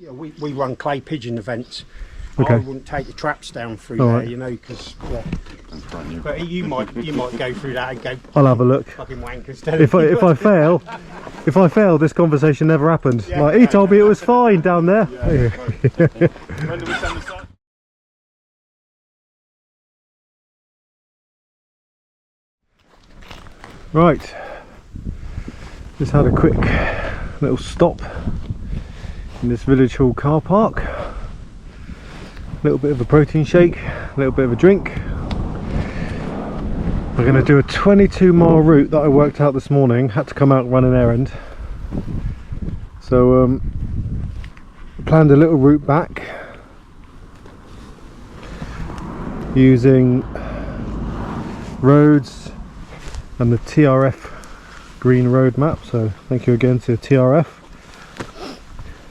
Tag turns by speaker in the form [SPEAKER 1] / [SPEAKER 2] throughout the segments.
[SPEAKER 1] Yeah, we run clay pigeon events.
[SPEAKER 2] Okay.
[SPEAKER 1] I wouldn't take the traps down through
[SPEAKER 2] All
[SPEAKER 1] there,
[SPEAKER 2] right.
[SPEAKER 1] you know, because but you might go through that and go.
[SPEAKER 2] I'll have a look.
[SPEAKER 1] Fucking wankers.
[SPEAKER 2] If I fail, this conversation never happened.
[SPEAKER 1] Yeah.
[SPEAKER 2] Like, he told me it was fine down there.
[SPEAKER 3] When do we send the sign?
[SPEAKER 2] Right, just had a quick little stop in this village hall car park. A little bit of a protein shake, a little bit of a drink. We're going to do a 22-mile route that I worked out this morning. Had to come out and run an errand, so planned a little route back using roads and the TRF green road map, so thank you again to TRF.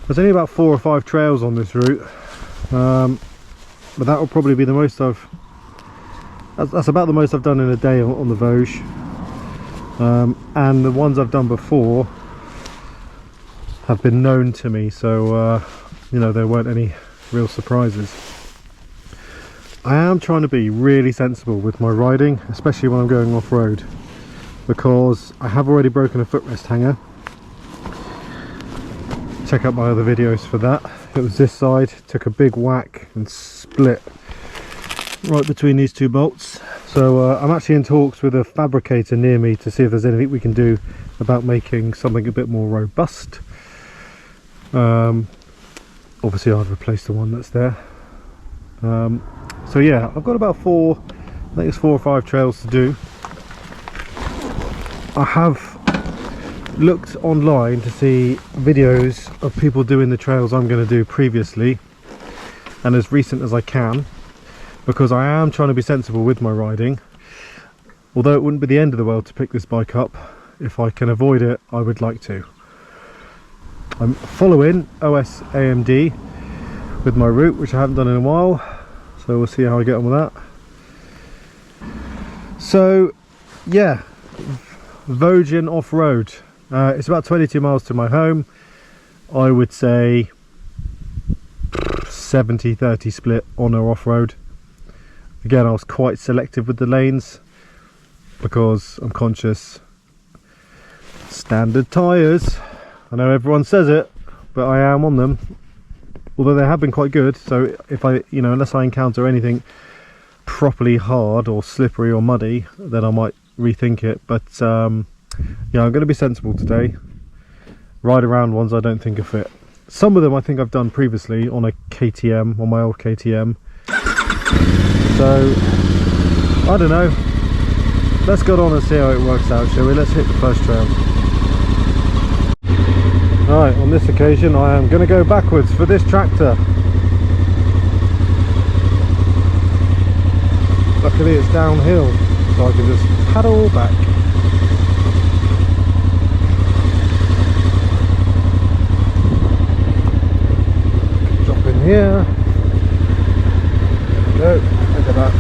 [SPEAKER 2] There's only about 4 or 5 trails on this route, but that will probably be the most that's about the most I've done in a day on the Voge, and the ones I've done before have been known to me, so you know, there weren't any real surprises. I am trying to be really sensible with my riding, especially when I'm going off-road, because I have already broken a footrest hanger. Check out my other videos for that. It was this side, took a big whack and split right between these 2 bolts. So I'm actually in talks with a fabricator near me to see if there's anything we can do about making something a bit more robust. Obviously I'd replace the one that's there. So yeah, I've got about I think it's 4 or 5 trails to do. I have looked online to see videos of people doing the trails I'm going to do previously, and as recent as I can, because I am trying to be sensible with my riding. Although it wouldn't be the end of the world to pick this bike up, if I can avoid it, I would like to. I'm following OS AMD with my route, which I haven't done in a while, so we'll see how I get on with that. So yeah, Vogian off-road. It's about 22 miles to my home. I would say 70-30 split on or off-road. Again, I was quite selective with the lanes because I'm conscious. Standard tyres. I know everyone says it, but I am on them. Although they have been quite good, so if I, you know, unless I encounter anything properly hard or slippery or muddy, then I might rethink it. But yeah, I'm going to be sensible today. Ride around ones I don't think are fit. Some of them I think I've done previously on a KTM, on my old KTM. So I don't know. Let's get on and see how it works out, shall we? Let's hit the first trail. Right, on this occasion I am going to go backwards for this tractor. Luckily it's downhill, so I can just paddle back. Drop in here. There we go, look at that.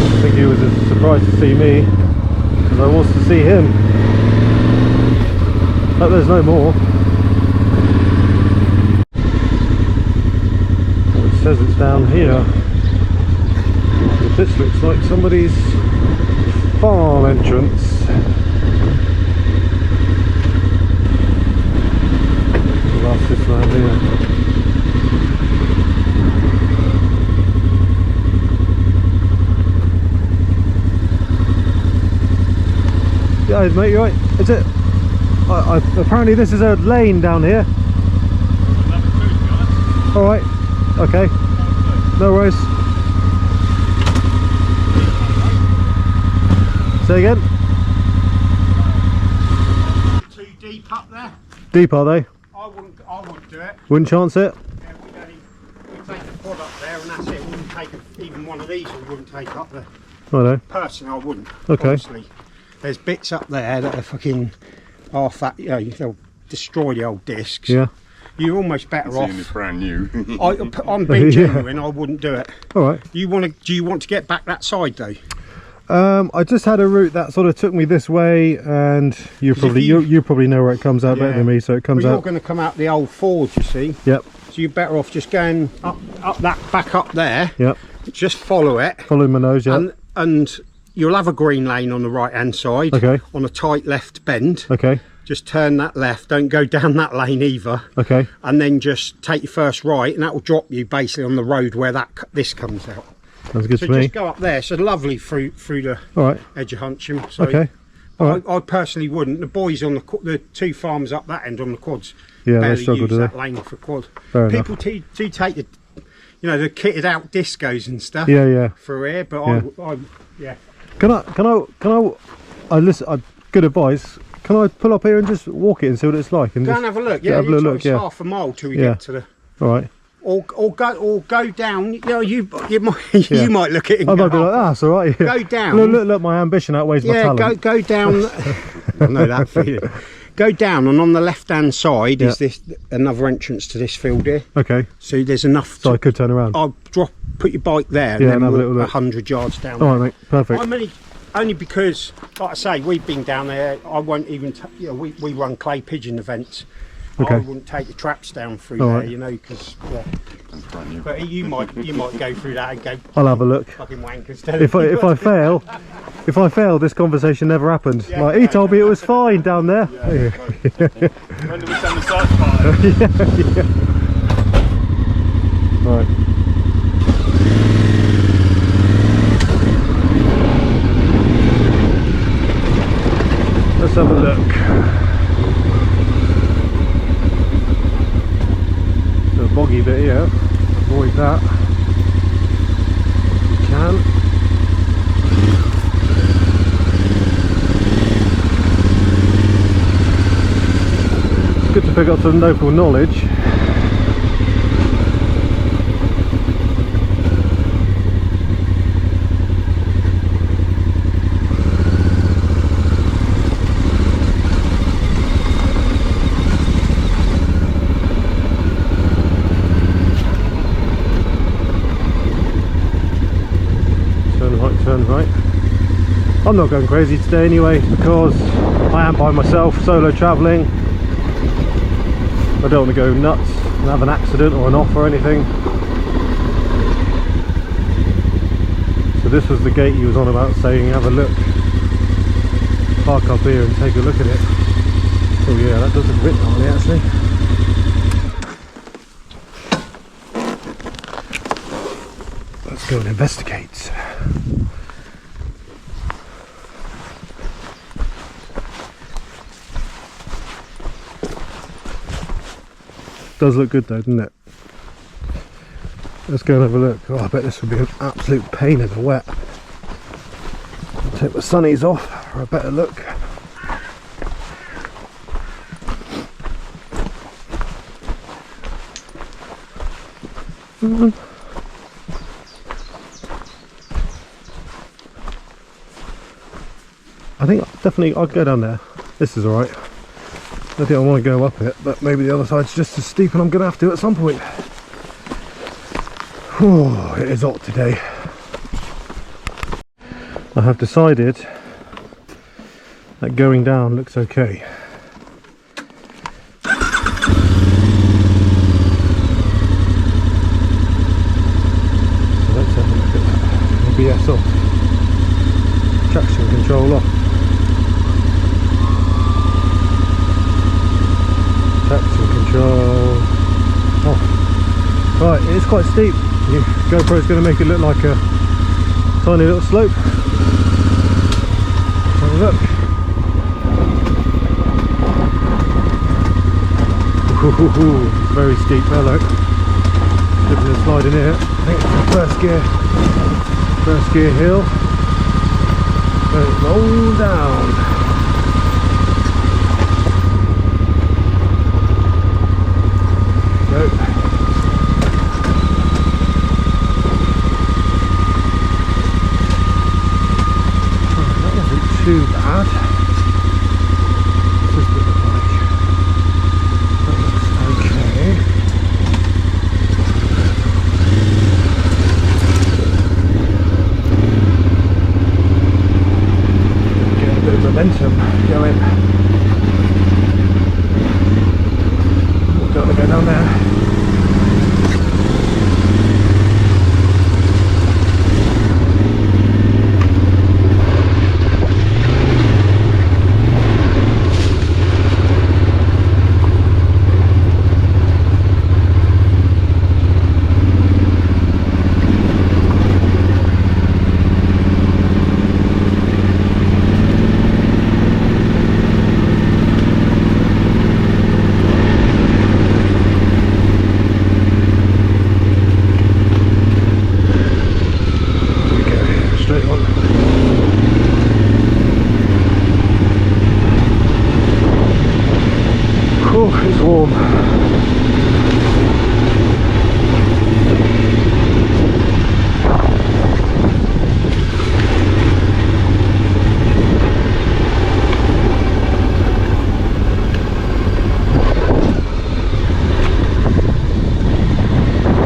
[SPEAKER 2] I think he was as surprised to see me as I was to see him. Hope there's no more. Well, it says it's down here. But this looks like somebody's farm entrance. Last this round here. Yeah, mate, you're right. Is it? Apparently this is a lane down here. Alright, okay. No worries. Say again?
[SPEAKER 1] Too deep up there.
[SPEAKER 2] Deep are they?
[SPEAKER 1] I wouldn't do it.
[SPEAKER 2] Wouldn't chance it?
[SPEAKER 1] Yeah, we'd take a quad up there and that's it. We wouldn't take even one of these we wouldn't take up there.
[SPEAKER 2] Righto.
[SPEAKER 1] Personally, I wouldn't.
[SPEAKER 2] Okay.
[SPEAKER 1] Honestly. There's bits up there that are fucking half that, you know, they'll destroy the old discs.
[SPEAKER 2] Yeah.
[SPEAKER 1] you're almost better off.
[SPEAKER 3] Seeing it's brand new.
[SPEAKER 1] I'm being genuine. I wouldn't do it.
[SPEAKER 2] All right.
[SPEAKER 1] Do you want to get back that side though?
[SPEAKER 2] I just had a route that sort of took me this way, and you probably know where it comes out better than me. So it comes
[SPEAKER 1] You're
[SPEAKER 2] out.
[SPEAKER 1] going to come out the old forge, you see.
[SPEAKER 2] Yep.
[SPEAKER 1] So you're better off just going up that back up there.
[SPEAKER 2] Yep.
[SPEAKER 1] Just follow it.
[SPEAKER 2] Follow my nose. Yeah.
[SPEAKER 1] And you'll have a green lane on the right hand side.
[SPEAKER 2] Okay.
[SPEAKER 1] On a tight left bend.
[SPEAKER 2] Okay.
[SPEAKER 1] Just turn that left. Don't go down that lane either.
[SPEAKER 2] Okay.
[SPEAKER 1] And then just take your first right, and that will drop you basically on the road where this comes out.
[SPEAKER 2] Sounds good
[SPEAKER 1] So
[SPEAKER 2] to me.
[SPEAKER 1] just go up there. So lovely through the edge of Huncham. So
[SPEAKER 2] Okay.
[SPEAKER 1] I personally wouldn't. The boys on the 2 farms up that end on the quads.
[SPEAKER 2] Yeah, they
[SPEAKER 1] barely
[SPEAKER 2] struggle,
[SPEAKER 1] use
[SPEAKER 2] do
[SPEAKER 1] that
[SPEAKER 2] they?
[SPEAKER 1] lane for quad.
[SPEAKER 2] Fair
[SPEAKER 1] People do take the, the kitted out discos and stuff.
[SPEAKER 2] Yeah, yeah.
[SPEAKER 1] Through here, but
[SPEAKER 2] Yeah. Can I listen? Good advice. Can I pull up here and just walk it and see what it's like? And
[SPEAKER 1] go
[SPEAKER 2] just
[SPEAKER 1] and have a look.
[SPEAKER 2] have a look.
[SPEAKER 1] It's
[SPEAKER 2] Yeah.
[SPEAKER 1] half a mile till we get to the.
[SPEAKER 2] All right.
[SPEAKER 1] Or go down. You might look at it. And
[SPEAKER 2] I
[SPEAKER 1] go,
[SPEAKER 2] might be like, that's all right. Yeah.
[SPEAKER 1] Go down.
[SPEAKER 2] Look, my ambition outweighs my talent.
[SPEAKER 1] Go down. I know that feeling. Go down, and on the left-hand side is this another entrance to this field here.
[SPEAKER 2] Okay.
[SPEAKER 1] So there's enough.
[SPEAKER 2] So I could turn around.
[SPEAKER 1] I'll put your bike there,
[SPEAKER 2] Yeah,
[SPEAKER 1] and then
[SPEAKER 2] and have a
[SPEAKER 1] walk
[SPEAKER 2] little look.
[SPEAKER 1] 100 yards down.
[SPEAKER 2] All right, mate. Perfect.
[SPEAKER 1] I'm only because, like I say, we've been down there. I won't even. We run clay pigeon events.
[SPEAKER 2] Okay.
[SPEAKER 1] I wouldn't take the traps down through
[SPEAKER 2] All
[SPEAKER 1] there,
[SPEAKER 2] right.
[SPEAKER 1] because. But you might go through that and go.
[SPEAKER 2] I'll have a look.
[SPEAKER 1] Fucking wankers.
[SPEAKER 2] If I fail, this conversation never happened.
[SPEAKER 1] Yeah.
[SPEAKER 2] Like he told me it was fine down there.
[SPEAKER 3] When do we send the search fire?
[SPEAKER 2] Right. Let's have a look. A boggy bit here. Avoid that. If you can. It's good to pick up some local knowledge. Turn right. I'm not going crazy today anyway, because I am by myself, solo travelling. I don't want to go nuts and have an accident or an off or anything. So this was the gate he was on about, saying have a look. Park up here and take a look at it. Oh yeah, that does look a bit gnarly actually. Let's go and investigate. Does look good though, doesn't it? Let's go and have a look. Oh, I bet this would be an absolute pain in the wet. I'll take my sunnies off for a better look. I think definitely I'll go down there. This is alright. I think I want to go up it, but maybe the other side's just as steep and I'm going to have to at some point. Oh, it is hot today. I have decided that going down looks okay. So let's have a look at that. ABS off. Traction control off. Traction control off. Right, it is quite steep. The GoPro's going to make it look like a tiny little slope. Have a look. Ooh, it's very steep there, look. Slipping and sliding here. I think it's the first gear hill. Let it roll down. Too bad. What does it look like? That looks okay. momentum going. Don't want to go down there.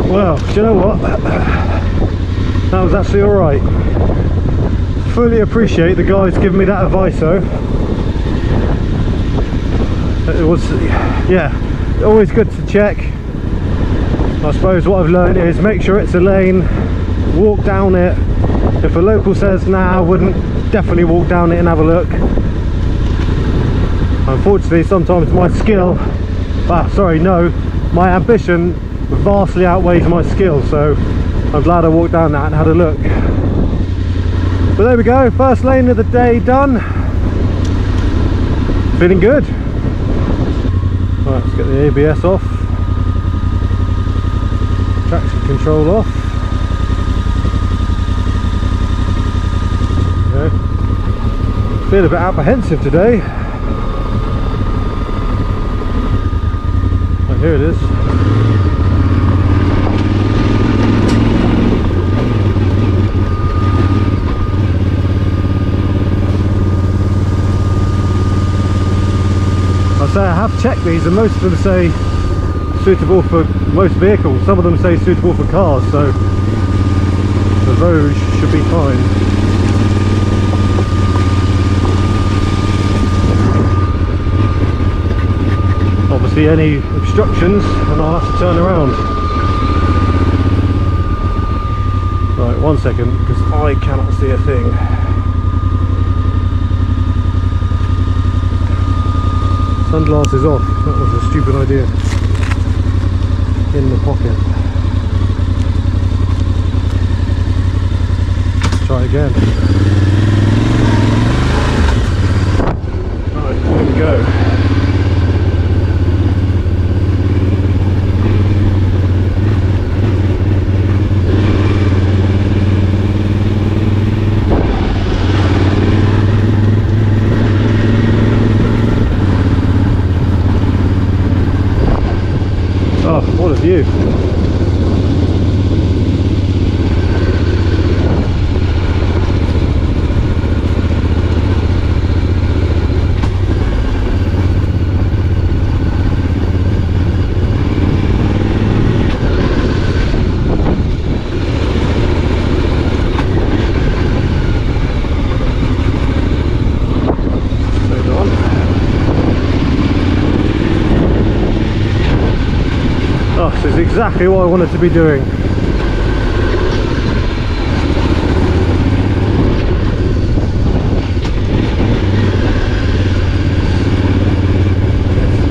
[SPEAKER 2] Well, do you know what? That was actually alright. Fully appreciate the guys giving me that advice though. It was, yeah, always good to check. I suppose what I've learned is make sure it's a lane, walk down it. If a local says nah, I wouldn't, definitely walk down it and have a look. Unfortunately, sometimes my skill, my ambition vastly outweighs my skill, so I'm glad I walked down that and had a look. But there we go, first lane of the day done. Feeling good. Right, let's get the ABS off, traction control off. Okay. Feel a bit apprehensive today. Oh, here it is. I have checked these and most of them say suitable for most vehicles. Some of them say suitable for cars, so the Voge should be fine. Obviously any obstructions and I'll have to turn around. Right, 1 second, because I cannot see a thing. Sunglasses off, that was a stupid idea. In the pocket. Let's try again. Right, here we go. Oh, what a view. This is exactly what I wanted to be doing.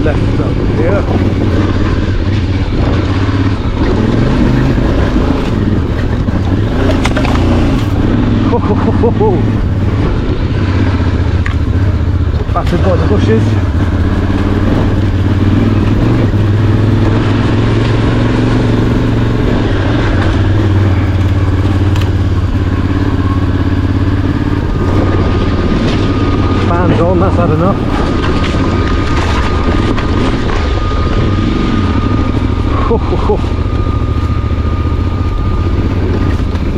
[SPEAKER 2] Left up here. Battered by the bushes. On, that's had enough.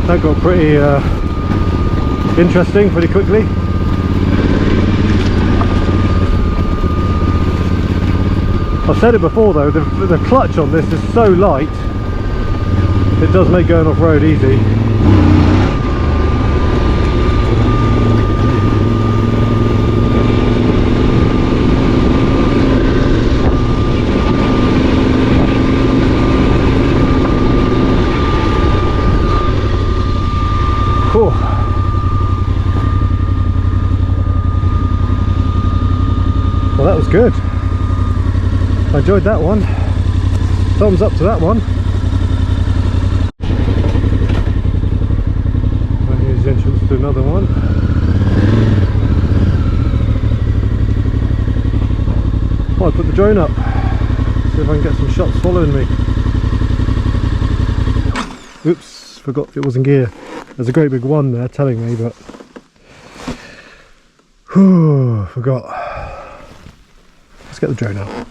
[SPEAKER 2] That got pretty interesting pretty quickly. I've said it before though, the clutch on this is so light, it does make going off-road easy. Cool. Well, that was good. I enjoyed that one. Thumbs up to that one. And here's the entrance to another one. Oh, I put the drone up. See if I can get some shots following me. Oops, forgot it was in gear. There's a great big one there telling me, but whew, forgot. Let's get the drone out.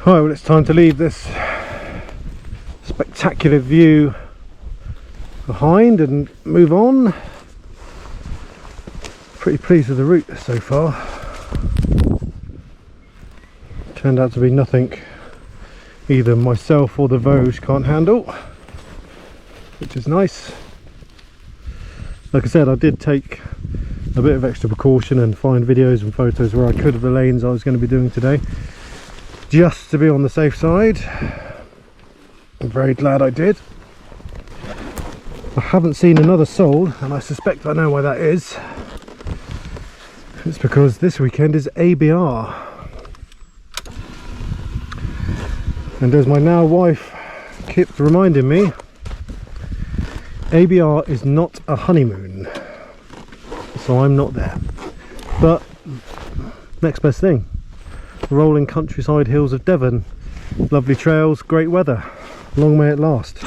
[SPEAKER 2] Right, well, it's time to leave this spectacular view behind and move on. Pretty pleased with the route so far. Turned out to be nothing either myself or the Voge can't handle, which is nice. Like I said, I did take a bit of extra precaution and find videos and photos where I could of the lanes I was going to be doing today, just to be on the safe side. I'm very glad I did. I haven't seen another sold, and I suspect I know why that is. It's because this weekend is ABR, and as my now wife kept reminding me, ABR is not a honeymoon, so I'm not there. But next best thing, rolling countryside hills of Devon, lovely trails, great weather, long may it last.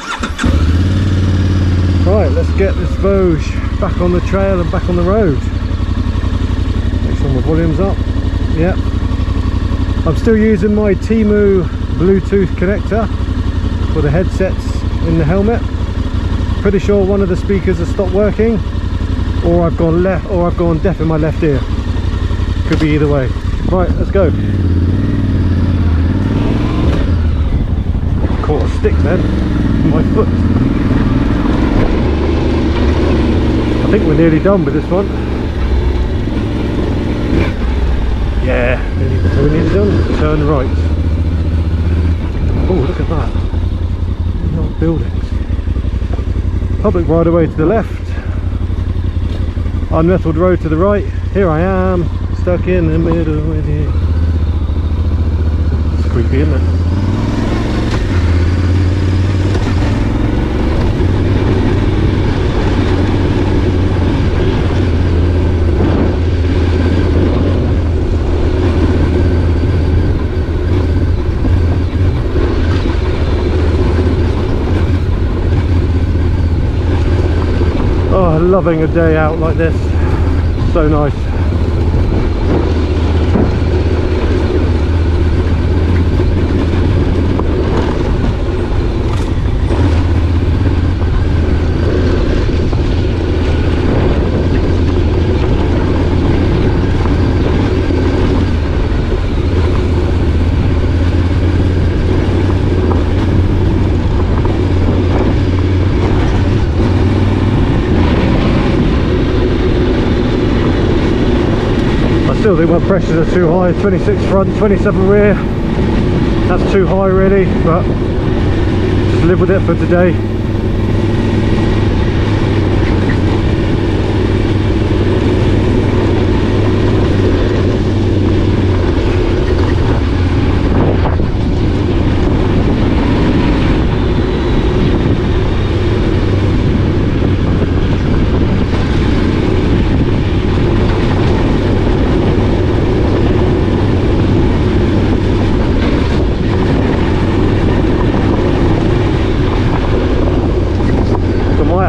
[SPEAKER 2] Right, let's get this Voge back on the trail and back on the road. Make sure my volume's up. Yep, I'm still using my Temu Bluetooth connector for the headsets in the helmet. Pretty sure one of the speakers has stopped working, or I've gone left, or I've gone deaf in my left ear. Could be either way. Right, let's go. Caught a stick then in my foot. I think we're nearly done with this one. Yeah, we're nearly done. Turn right. Oh, look at that. These old buildings. Public right away to the left. Unmetalled road to the right. Here I am, stuck in the middle with you. It's creepy, isn't it? loving a day out like this. So nice. I still think my pressures are too high. 26 front, 27 rear. That's too high really, but just live with it for today.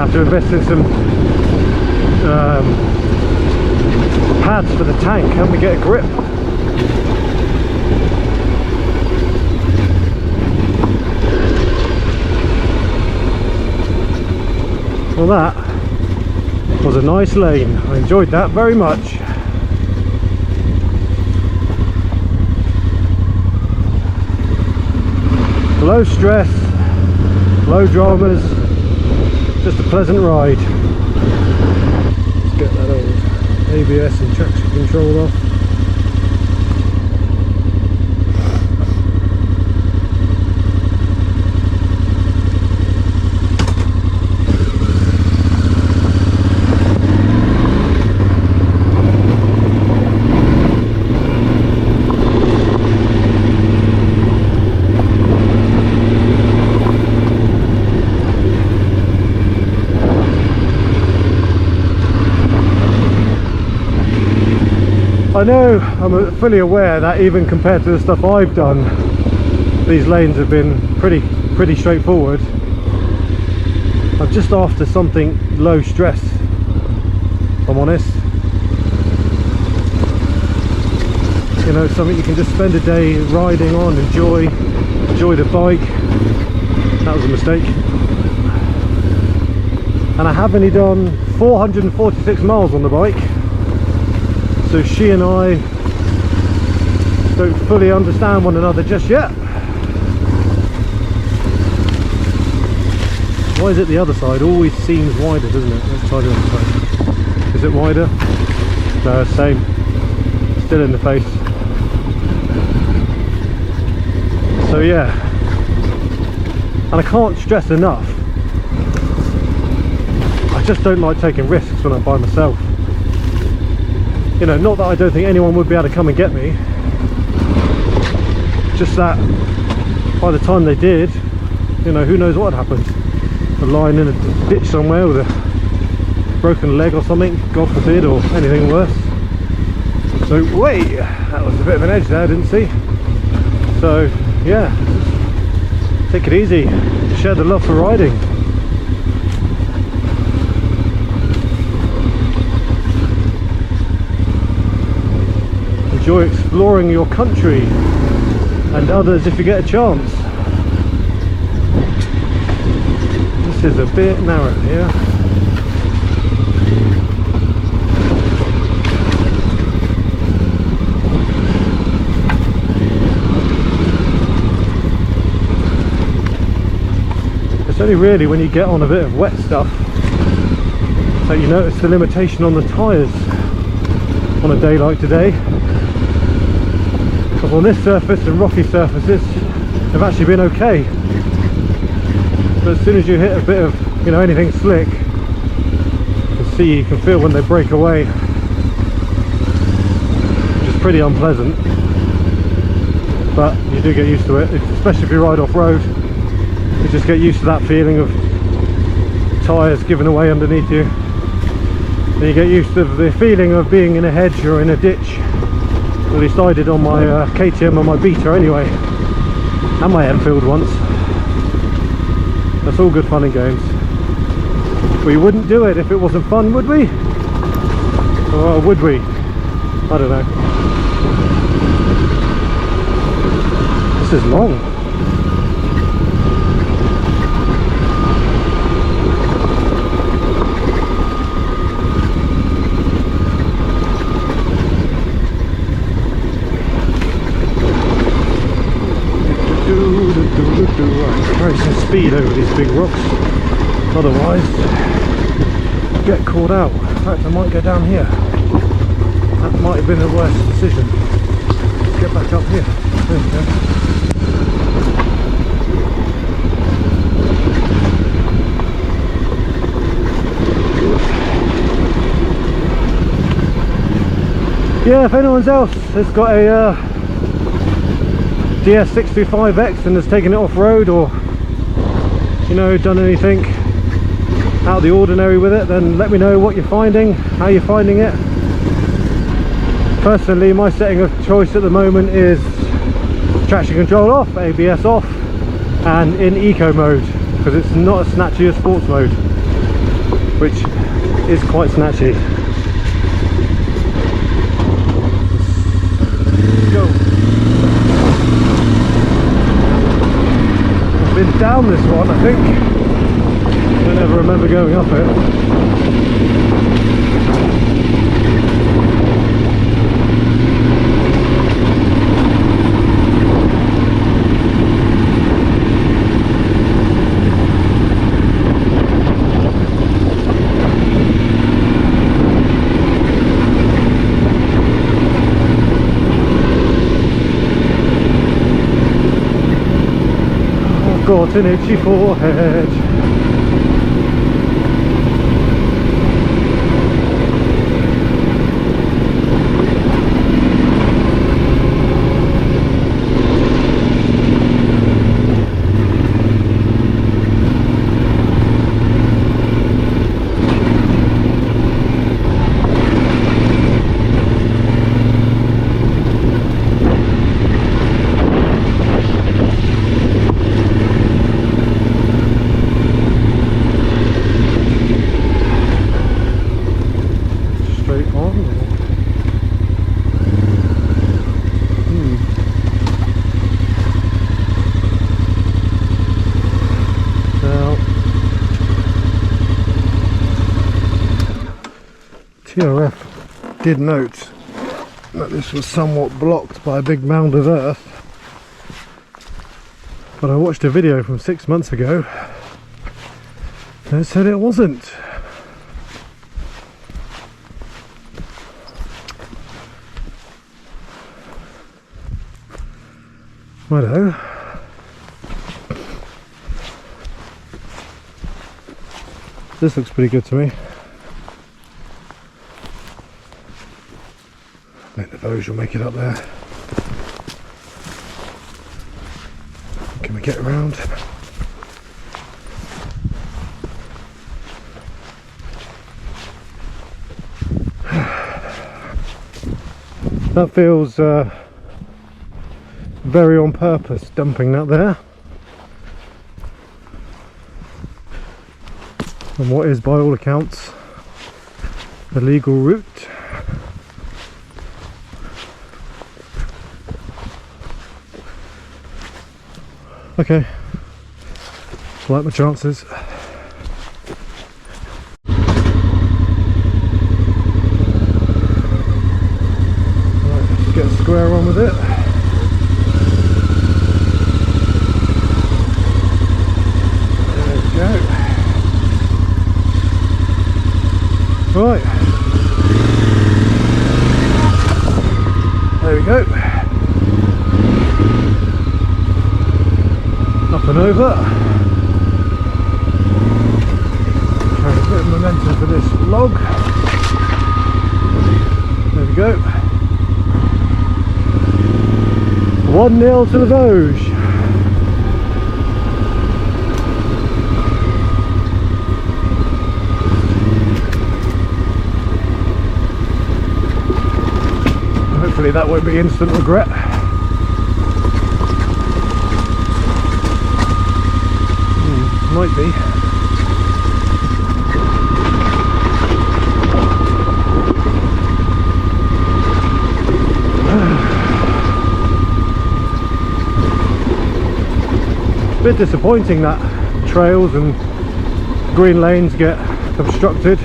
[SPEAKER 2] To invest in some pads for the tank, help me get a grip. Well, that was a nice lane. I enjoyed that very much. Low stress, low dramas. Just a pleasant ride. Let's get that old ABS and traction control off. I know, I'm fully aware that even compared to the stuff I've done, these lanes have been pretty straightforward. I'm just after something low stress, if I'm honest. You know, something you can just spend a day riding on, enjoy the bike. That was a mistake. And I have only done 446 miles on the bike. So she and I don't fully understand one another just yet. Why is it the other side always seems wider, doesn't it? Let's try the other side. Is it wider? No, same. Still in the face. So yeah. And I can't stress enough, I just don't like taking risks when I'm by myself. You know, not that I don't think anyone would be able to come and get me, just that by the time they did, you know, who knows what had happened. A line in a ditch somewhere with a broken leg or something, God forbid, or anything worse. So wait, that was a bit of an edge there, I didn't see. So yeah, take it easy, share the love for riding. Enjoy exploring your country and others if you get a chance. This is a bit narrow here. It's only really when you get on a bit of wet stuff that you notice the limitation on the tyres on a day like today. Because on this surface and rocky surfaces have actually been okay, but as soon as you hit a bit of, you know, anything slick, you can feel when they break away, which is pretty unpleasant. But you do get used to it, especially if you ride off-road. You just get used to that feeling of tyres giving away underneath you. And you get used to the feeling of being in a hedge or in a ditch. At least I did on my KTM and my Beta anyway, and my Enfield once. That's all good fun and games. We wouldn't do it if it wasn't fun, would we? Or would we? I don't know. This is long. Carry some speed over these big rocks, otherwise get caught out. In fact, I might go down here. That might have been the worst decision. Let's get back up here. There we go. Yeah, if anyone else has got a DS625X and has taken it off-road, or you know, done anything out of the ordinary with it, then let me know what you're finding, how you're finding it. Personally, my setting of choice at the moment is traction control off, ABS off, and in eco mode, because it's not as snatchy as sports mode, which is quite snatchy. Let's go. Been down this one, I think. I don't ever remember going up it. Got an itchy forehead. TRF did note that this was somewhat blocked by a big mound of earth, but I watched a video from 6 months ago and it said it wasn't. Righto. This looks pretty good to me. I think the Voge will make it up there. Can we get around? That feels very on purpose, dumping that there. And what is, by all accounts, a legal route. Okay, I like my chances. Right, let's get a square on with it. There we go. Right, there we go. Up and over. Carry a bit of momentum for this log. There we go. 1-0 to the Voge. Hopefully that won't be instant regret. Might be. bit disappointing that trails and green lanes get obstructed.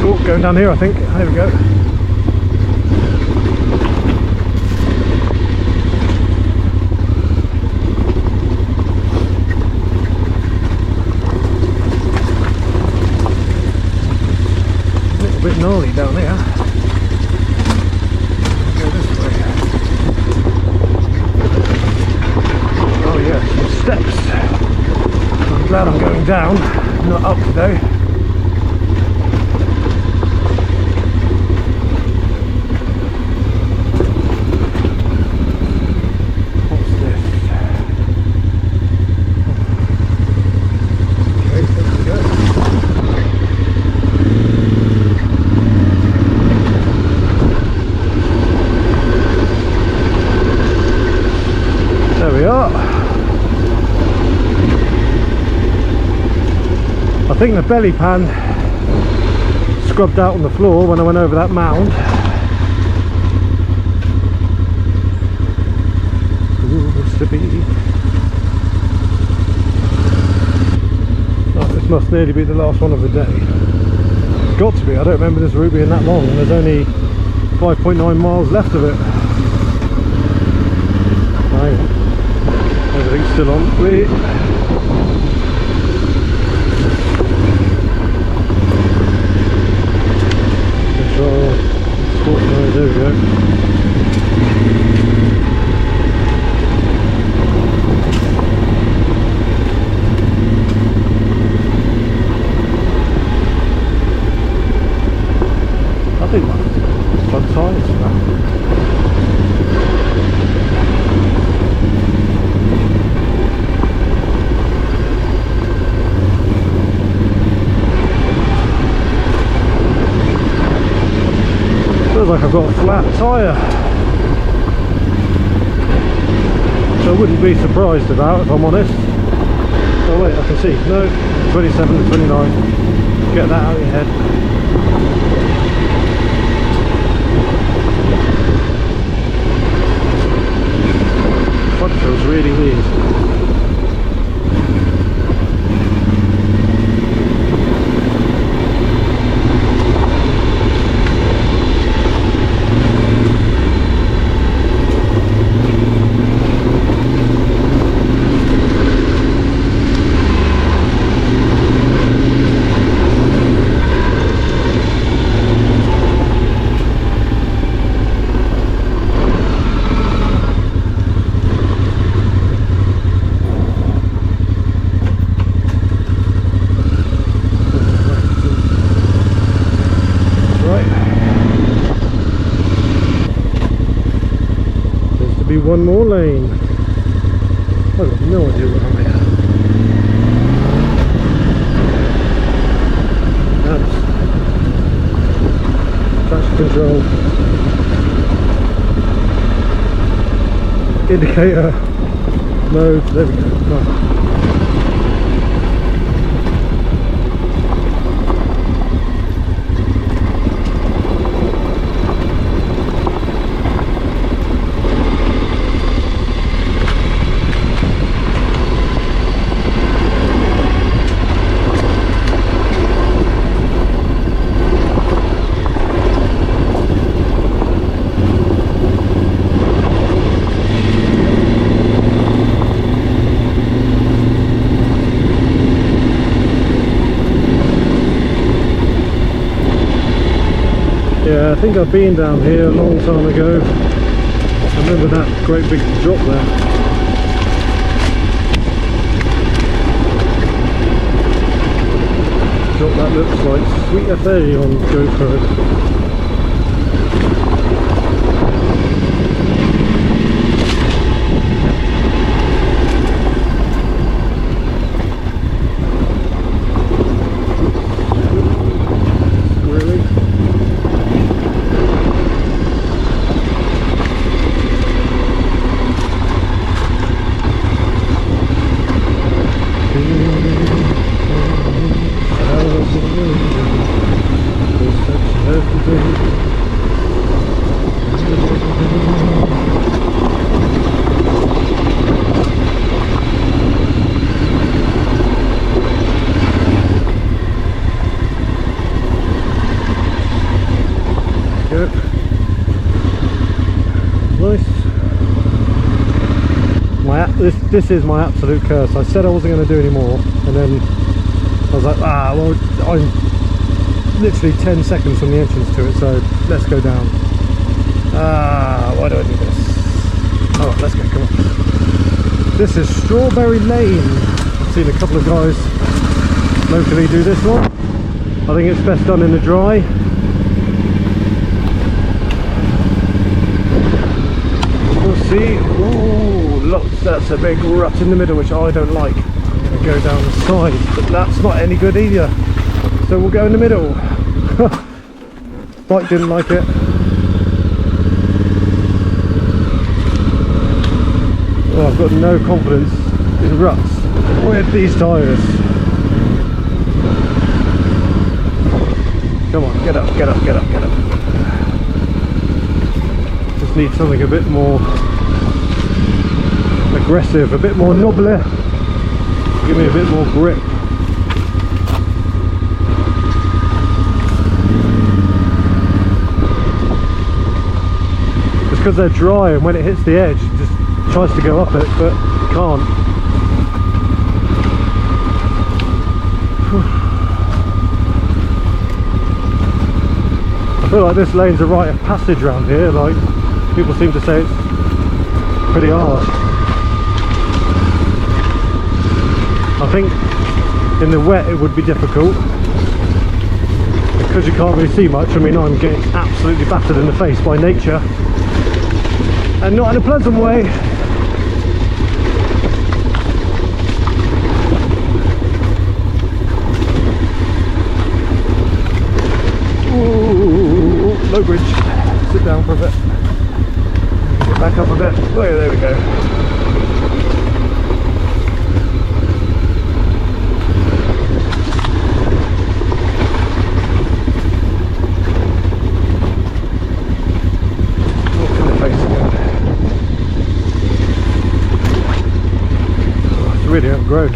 [SPEAKER 2] Oh, going down here I think. There we go. A little bit gnarly down here. Go this way. Oh yeah, some steps. I'm glad I'm going down, not up today. What's this? Okay, there we go. There we are. I think the belly pan scrubbed out on the floor when I went over that mound. Ooh, slippy. Oh, this must nearly be the last one of the day. It's got to be. I don't remember this route being that long, and there's only 5.9 miles left of it. Hang on. Everything's still on. Wait. Sport mode, there we go. I think my front tyres for that. Feels like I've got a flat tyre, so I wouldn't be surprised about, if I'm honest. Oh wait, I can see, no, 27 and 29, get that out of your head. Front feels really weird. One more lane. I've got no idea where I'm at. That's traction control, indicator mode. There we go. Right. Yeah, I think I've been down here a long time ago. I remember that great big drop there. Drop that looks like Sweet FA on GoPro. This is my absolute curse. I said I wasn't going to do any more, and then I was like, well, I'm literally 10 seconds from the entrance to it, so let's go down. Why do I do this? Oh, let's go, come on. This is Strawberry Lane. I've seen a couple of guys locally do this one. I think it's best done in the dry. We'll see. Ooh, look, that's a big rut in the middle, which I don't like. I'm going to go down the side, but that's not any good either. So we'll go in the middle. Bike didn't like it. Oh, I've got no confidence in ruts with these tyres. Come on, get up, get up, get up, get up. Just need something a bit more aggressive, a bit more knobbly. Give me a bit more grip. It's because they're dry, and when it hits the edge, it just tries to go up it, but it can't. I feel like this lane's a rite of passage around here. Like, people seem to say it's pretty hard. I think in the wet it would be difficult because you can't really see much. I mean, I'm getting absolutely battered in the face by nature, and not in a pleasant way. Ooh, low bridge. Sit down for a bit. Get back up a bit. Oh, yeah, there we go. Look in the face again. Oh, it's really outgrown.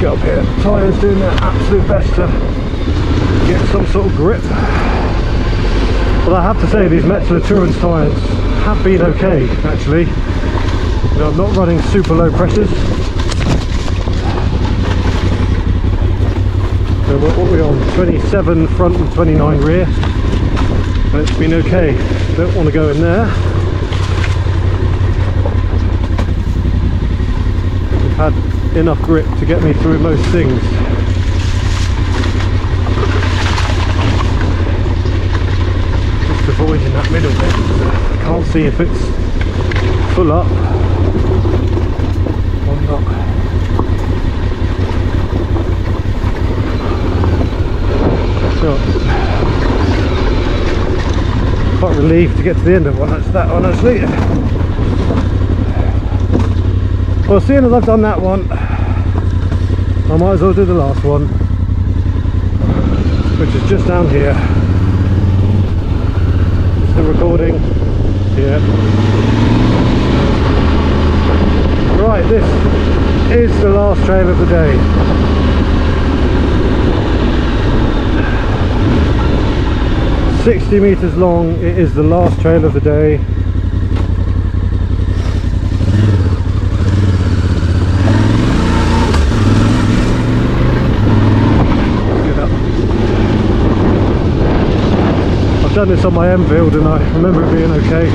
[SPEAKER 2] Up here, tyres doing their absolute best to get some sort of grip. Well, I have to say these Metzeler Tourance tyres have been okay, actually. You know, I'm not running super low pressures. So what are we on? 27 front and 29 rear, and it's been okay. Don't want to go in there. We've had enough grip to get me through most things. Just avoiding that middle bit. I can't see if it's full up or not. So, quite relieved to get to the end of one. That's that one actually. Well, seeing as I've done that one, I might as well do the last one, which is just down here. Still recording? Yeah. Right, this is the last trail of the day. $60 meters long. It is the last trail of the day. I've done this on my Enfield and I remember it being okay.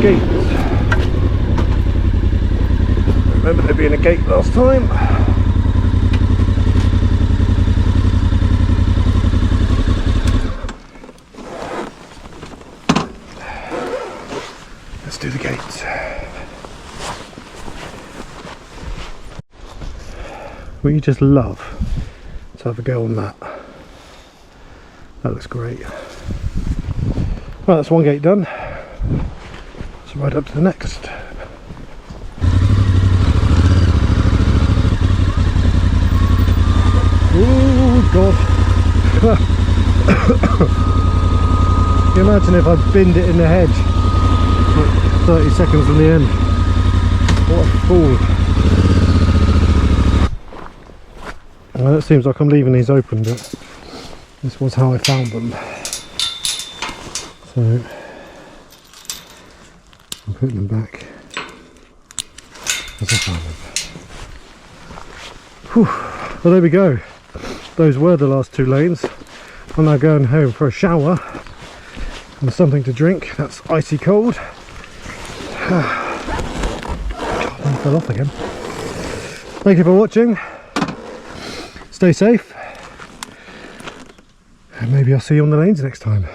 [SPEAKER 2] Gates. Remember there being a gate last time. Let's do the gates. Well, you just love to have a go on that. That looks great. Well, that's one gate done. Let's ride up to the next. Oh God! Can you imagine if I binned it in the hedge? Like 30 seconds from the end. What a fool! Well, it seems like I'm leaving these open, but this was how I found them. So I'm putting them back as I found them. Whew. Well, there we go. Those were the last two lanes. I'm now going home for a shower and something to drink. That's icy cold. God, I fell off again. Thank you for watching. Stay safe. And maybe I'll see you on the lanes next time.